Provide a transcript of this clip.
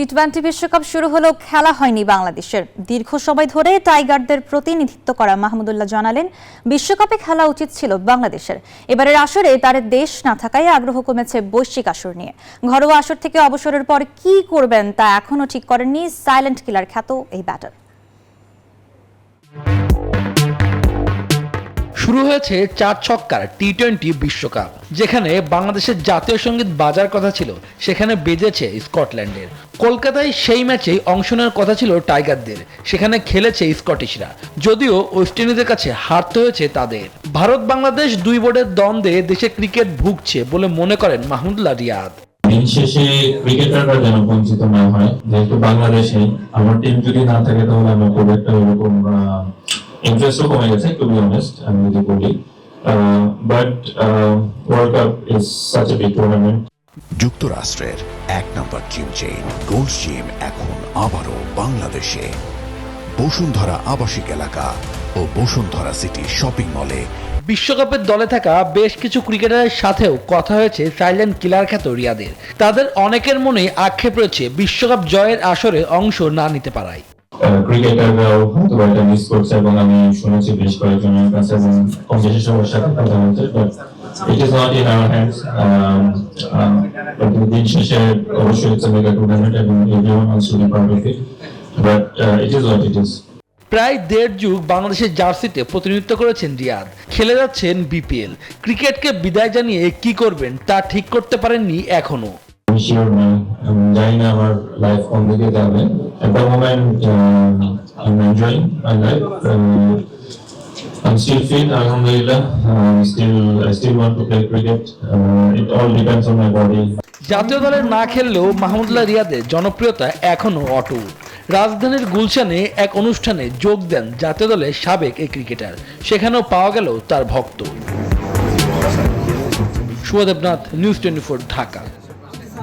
টি-20 বিশ্বকাপ শুরু হলেও খেলা হয়নি বাংলাদেশের। দীর্ঘ সময় ধরে টাইগারদের প্রতিনিধিত্ব করা মাহমুদুল্লাহ জানালেন, বিশ্বকাপে খেলা উচিত ছিল বাংলাদেশের। এবারের আসরে তার দেশ না থাকায় আগ্রহ কমেছে বৈশ্বিক আসর নিয়ে। ঘরোয়া আসর থেকে অবসরের পর কি করবেন তা এখনও ঠিক করেননি সাইলেন্ট কিলার খ্যাত এই ব্যাটার। শুরু হয়েছে 4 ছক্কার টি-20 বিশ্বকাপ, যেখানে বাংলাদেশের জাতীয় সঙ্গীত বাজার কথা ছিল, সেখানে বেজেছে স্কটল্যান্ডের। কলকাতায় সেই ম্যাচেই অংশ নেওয়ার কথা ছিল টাইগারদের, সেখানে খেলেছে স্কটিশরা। যদিও ওয়েস্ট ইন্ডিজের কাছে হারতে হয়েছে তাদের। ভারত বাংলাদেশ দুই বোর্ডের দ্বন্দ্বে দেশে ক্রিকেট ভুগছে বলে মনে করেন মাহমুদুল্লাহ রিয়াদ। দিন শেষে ক্রিকেটাররা যেন বঞ্চিত না হয়, যেহেতু বাংলাদেশে আমার টিম যদি না থাকে তাহলে আমি খুব একটা এরকম ইন্টারেস্টও কমে গেছে, টু বি অনেস্ট আমি যদি বলি। But world cup is such a big tournament. যুক্তরাষ্ট্রের এক নম্বর জিম চেইন গোল্ডস জিম এখন আবারও বাংলাদেশে। বসুন্ধরা আবাসিক এলাকা ও বসুন্ধরা সিটি শপিং মলে। বিশ্বকাপের দলে থাকা বেশ কিছু ক্রিকেটারের সাথেও কথা হয়েছে সাইলেন্ট কিলার খ্যাত রিয়াদের। তাদের অনেকের মনে আক্ষেপ রয়েছে বিশ্বকাপ জয়ের আসরে অংশ না নিতে পারায়। ক্রিকেটাররাও হয়তো এটা মিস করছে এবং আমি শুনেছি বেশ কয়েকজনের কাছে এবং কমবেশি সবার সাথে কথা বলছে। But it is not in our hands. দিন শেষে অবশ্যই ইটস এ মেগা টুর্নামেন্ট এবং everyone wants to be part of it, but it is what it is. প্রায় 1.5 যুগ বাংলাদেশের জার্সিতে প্রতিনিধিত্ব করেছেন রিয়াদ। খেলে যাচ্ছেন বিপিএল। ক্রিকেটকে বিদায় জানিয়ে কি করবেন তা ঠিক করতে পারেননি এখনো। আমি শিওর নই, আমি জানি না আমার লাইফ কোন দিকে যাবে। At the moment I am enjoying my life. I'm still fit, alhamdulillah. I still want to play cricket. It all depends on my body. জাতীয় দলে না খেললেও মাহমুদুল্লাহ রিয়াদের জনপ্রিয়তা এখনো অটুট। রাজধানীর গুলশানে এক অনুষ্ঠানে যোগ দেন জাতীয় দলের সাবেক এই ক্রিকেটার। সেখানেও পাওয়া গেল তার ভক্ত। সুয়া দেবনাথ, নিউজ 24, ঢাকা।